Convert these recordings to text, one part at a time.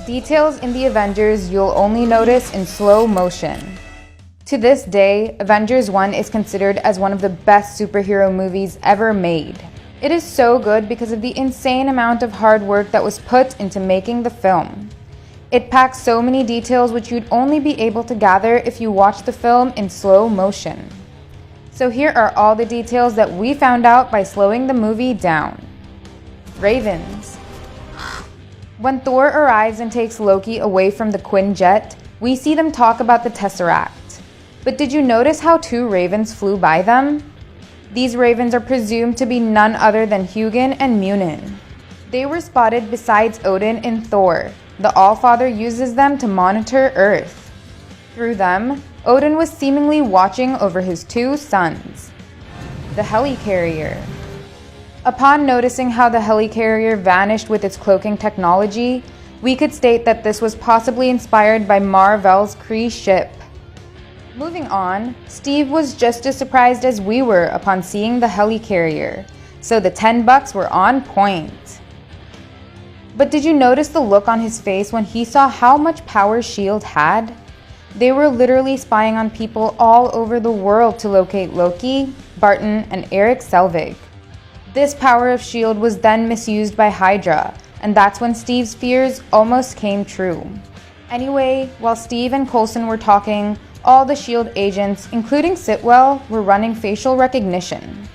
Details in the Avengers you'll only notice in slow motion. To this day, Avengers 1 is considered as one of the best superhero movies ever made. It is so good because of the insane amount of hard work that was put into making the film. It packs so many details which you'd only be able to gather if you watch the film in slow motion. So here are all the details that we found out by slowing the movie down. Ravens. When Thor arrives and takes Loki away from the Quinjet, we see them talk about the Tesseract. But did you notice how 2 ravens flew by them? These ravens are presumed to be none other than Hugin and Munin. They were spotted besides Odin in Thor. The Allfather uses them to monitor Earth. Through them, Odin was seemingly watching over his 2 sons. The helicarrier. Upon noticing how the helicarrier vanished with its cloaking technology, we could state that this was possibly inspired by Marvel's Kree ship. Moving on, Steve was just as surprised as we were upon seeing the helicarrier, so the $10 were on point. But did you notice the look on his face when he saw how much power S.H.I.E.L.D. had? They were literally spying on people all over the world to locate Loki, Barton, and Eric Selvig. This power of S.H.I.E.L.D. was then misused by Hydra, and that's when Steve's fears almost came true. Anyway, while Steve and Coulson were talking, all the S.H.I.E.L.D. agents, including Sitwell, were running facial recognition.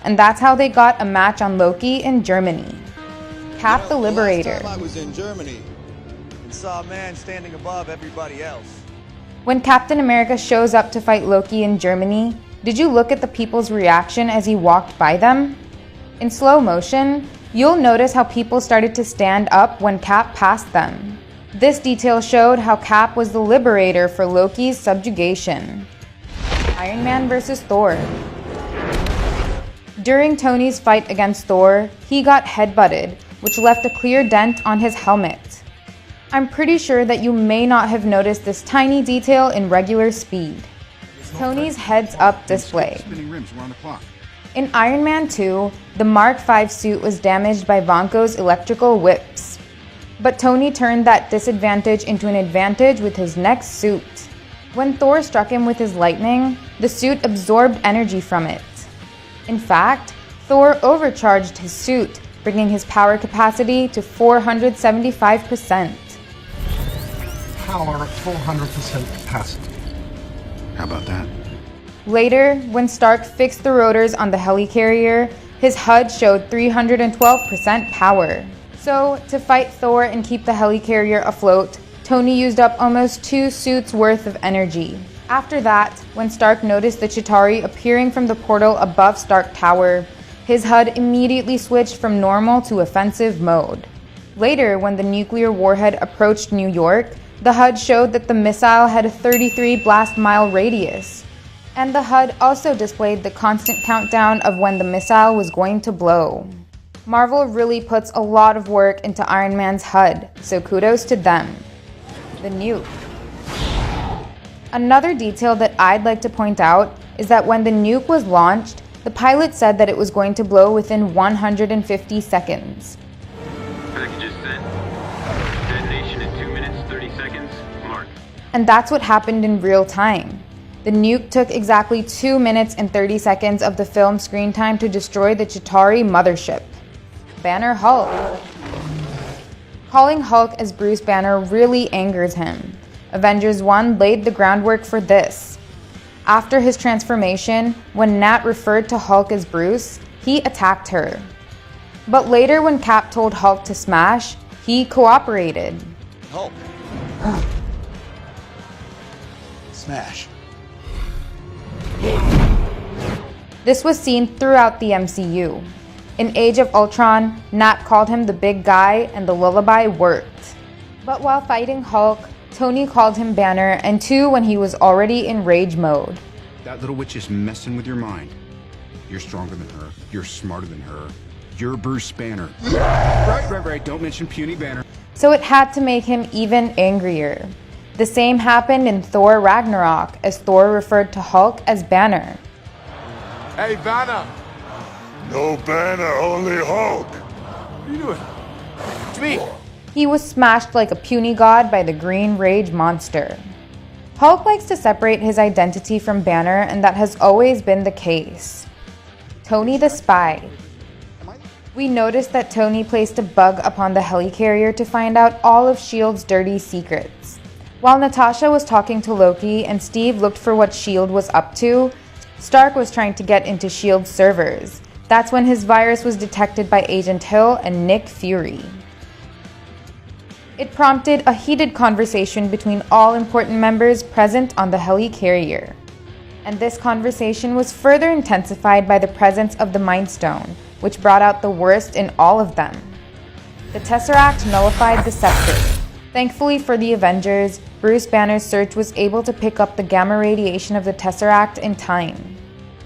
And that's how they got a match on Loki in Germany. Cap the Liberator. Last time I was in Germany and saw a man standing above everybody else. When Captain America shows up to fight Loki in Germany, did you look at the people's reaction as he walked by them? In slow motion, you'll notice how people started to stand up when Cap passed them. This detail showed how Cap was the liberator for Loki's subjugation. Iron Man vs. Thor. During Tony's fight against Thor, he got headbutted, which left a clear dent on his helmet. I'm pretty sure that you may not have noticed this tiny detail in regular speed. Tony's heads-up display. In Iron Man 2, the Mark V suit was damaged by Vanko's electrical whips. But Tony turned that disadvantage into an advantage with his next suit. When Thor struck him with his lightning, the suit absorbed energy from it. In fact, Thor overcharged his suit, bringing his power capacity to 475%. Power at 400% capacity. How about that? Later, when Stark fixed the rotors on the helicarrier, his HUD showed 312% power. So, to fight Thor and keep the helicarrier afloat, Tony used up almost 2 suits worth of energy. After that, when Stark noticed the Chitauri appearing from the portal above Stark Tower, his HUD immediately switched from normal to offensive mode. Later, when the nuclear warhead approached New York, the HUD showed that the missile had a 33 blast mile radius. And the HUD also displayed the constant countdown of when the missile was going to blow. Marvel really puts a lot of work into Iron Man's HUD, so kudos to them. The nuke. Another detail that I'd like to point out is that when the nuke was launched, the pilot said that it was going to blow within 150 seconds. Packages sent. Detonation in 2 minutes, 30 seconds. Mark. And that's what happened in real time. The nuke took exactly 2 minutes and 30 seconds of the film's screen time to destroy the Chitauri mothership. Banner Hulk. Calling Hulk as Bruce Banner really angers him. Avengers 1 laid the groundwork for this. After his transformation, when Nat referred to Hulk as Bruce, he attacked her. But later when Cap told Hulk to smash, he cooperated. Hulk. Smash. This was seen throughout the MCU. In Age of Ultron, Nat called him the big guy and the lullaby worked. But while fighting Hulk, Tony called him Banner, and 2 when he was already in rage mode. That little witch is messing with your mind. You're stronger than her. You're smarter than her. You're Bruce Banner. Right. Don't mention puny Banner. So it had to make him even angrier. The same happened in Thor Ragnarok, as Thor referred to Hulk as Banner. Hey, Banner! No Banner, only Hulk. What are you doing? It's me, He was smashed like a puny god by the Green Rage monster. Hulk likes to separate his identity from Banner, and that has always been the case. Tony the Spy. We noticed that Tony placed a bug upon the helicarrier to find out all of S.H.I.E.L.D.'s dirty secrets. While Natasha was talking to Loki and Steve looked for what S.H.I.E.L.D. was up to, Stark was trying to get into S.H.I.E.L.D. servers. That's when his virus was detected by Agent Hill and Nick Fury. It prompted a heated conversation between all important members present on the helicarrier. And this conversation was further intensified by the presence of the Mind Stone, which brought out the worst in all of them. The Tesseract nullified the scepter. Thankfully for the Avengers, Bruce Banner's search was able to pick up the gamma radiation of the Tesseract in time.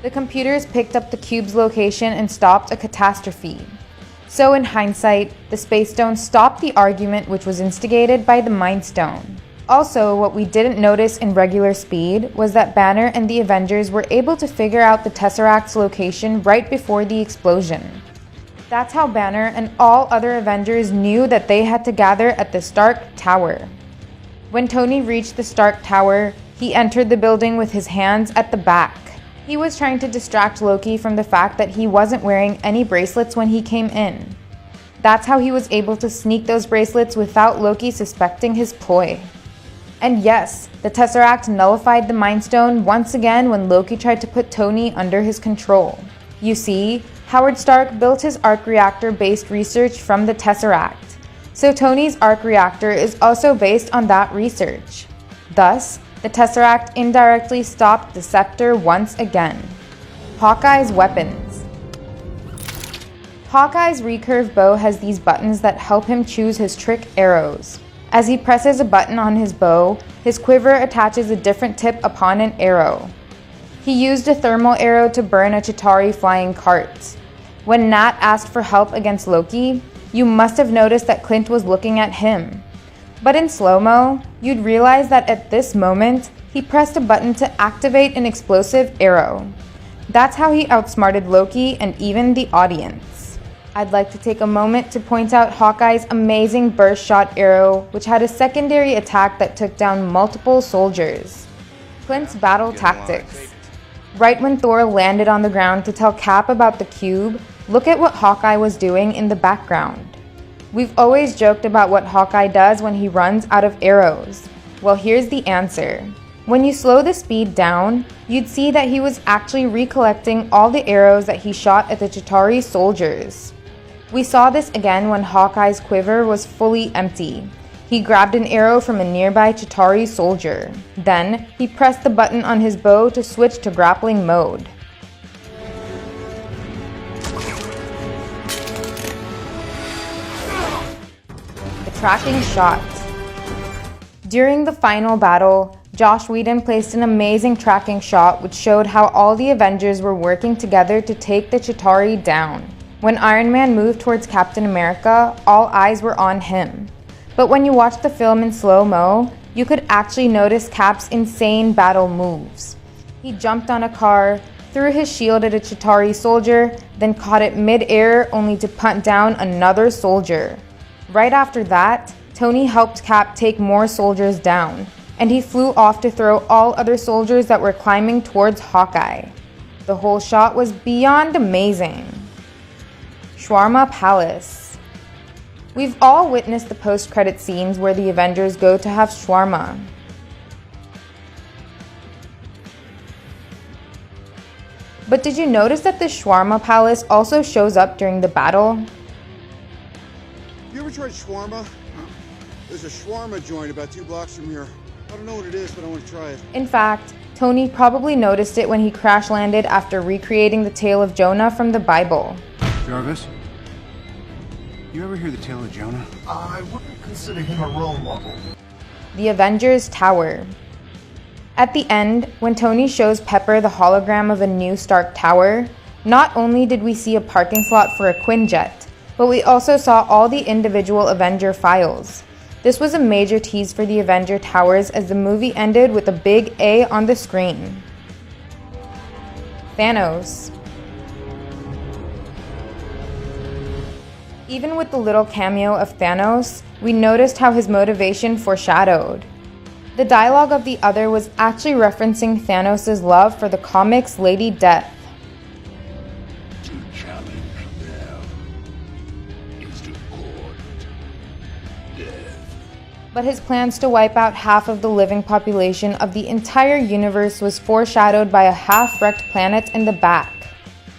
The computers picked up the cube's location and stopped a catastrophe. So in hindsight, the Space Stone stopped the argument which was instigated by the Mind Stone. Also, what we didn't notice in regular speed was that Banner and the Avengers were able to figure out the Tesseract's location right before the explosion. That's how Banner and all other Avengers knew that they had to gather at the Stark Tower. When Tony reached the Stark Tower, he entered the building with his hands at the back. He was trying to distract Loki from the fact that he wasn't wearing any bracelets when he came in. That's how he was able to sneak those bracelets without Loki suspecting his ploy. And yes, the Tesseract nullified the Mind Stone once again when Loki tried to put Tony under his control. You see, Howard Stark built his arc reactor-based research from the Tesseract, so Tony's arc reactor is also based on that research. Thus, the Tesseract indirectly stopped the scepter once again. Hawkeye's weapons. Hawkeye's recurve bow has these buttons that help him choose his trick arrows. As he presses a button on his bow, his quiver attaches a different tip upon an arrow. He used a thermal arrow to burn a Chitauri flying cart. When Nat asked for help against Loki, you must have noticed that Clint was looking at him. But in slow-mo, you'd realize that at this moment, he pressed a button to activate an explosive arrow. That's how he outsmarted Loki and even the audience. I'd like to take a moment to point out Hawkeye's amazing burst shot arrow, which had a secondary attack that took down multiple soldiers. Clint's battle tactics. Right when Thor landed on the ground to tell Cap about the cube, look at what Hawkeye was doing in the background. We've always joked about what Hawkeye does when he runs out of arrows. Well, here's the answer. When you slow the speed down, you'd see that he was actually recollecting all the arrows that he shot at the Chitauri soldiers. We saw this again when Hawkeye's quiver was fully empty. He grabbed an arrow from a nearby Chitauri soldier. Then, he pressed the button on his bow to switch to grappling mode. Tracking shot. During the final battle, Joss Whedon placed an amazing tracking shot which showed how all the Avengers were working together to take the Chitauri down. When Iron Man moved towards Captain America, all eyes were on him. But when you watch the film in slow-mo, you could actually notice Cap's insane battle moves. He jumped on a car, threw his shield at a Chitauri soldier, then caught it mid-air only to punt down another soldier. Right after that, Tony helped Cap take more soldiers down, and he flew off to throw all other soldiers that were climbing towards Hawkeye. The whole shot was beyond amazing. Shawarma Palace. We've all witnessed the post-credit scenes where the Avengers go to have shawarma. But did you notice that the Shawarma Palace also shows up during the battle? You ever tried shawarma? There's a shawarma joint about 2 blocks from here. I don't know what it is, but I want to try it. In fact, Tony probably noticed it when he crash landed after recreating the tale of Jonah from the Bible. Jarvis, you ever hear the tale of Jonah? I wouldn't consider him a role model. The Avengers Tower. At the end, when Tony shows Pepper the hologram of a new Stark Tower, not only did we see a parking slot for a Quinjet, but we also saw all the individual Avenger files. This was a major tease for the Avenger Towers as the movie ended with a big A on the screen. Thanos. Even with the little cameo of Thanos, we noticed how his motivation foreshadowed. The dialogue of the other was actually referencing Thanos' love for the comics Lady Death. To challenge them is to court death. But his plans to wipe out half of the living population of the entire universe was foreshadowed by a half-wrecked planet in the back.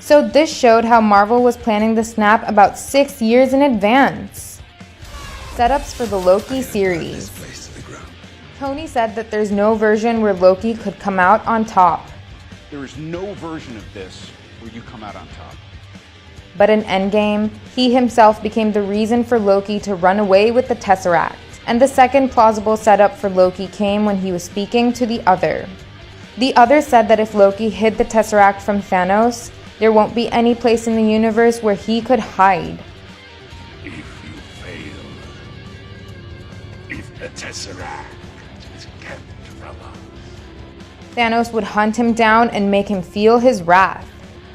So this showed how Marvel was planning the snap about 6 years in advance. Setups for the Loki series. Tony said that there's no version where Loki could come out on top. There is no version of this where you come out on top. But in Endgame, he himself became the reason for Loki to run away with the Tesseract. And the second plausible setup for Loki came when he was speaking to the other. The other said that if Loki hid the Tesseract from Thanos, there won't be any place in the universe where he could hide. If you fail, if the Tesseract is kept from us, Thanos would hunt him down and make him feel his wrath.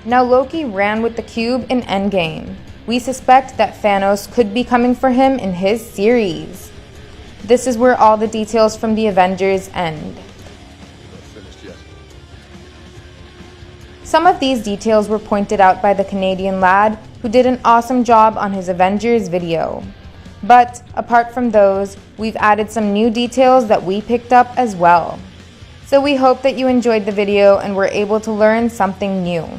Now Loki ran with the cube in Endgame. We suspect that Thanos could be coming for him in his series. This is where all the details from the Avengers end. Some of these details were pointed out by the Canadian lad who did an awesome job on his Avengers video. But apart from those, we've added some new details that we picked up as well. So we hope that you enjoyed the video and were able to learn something new.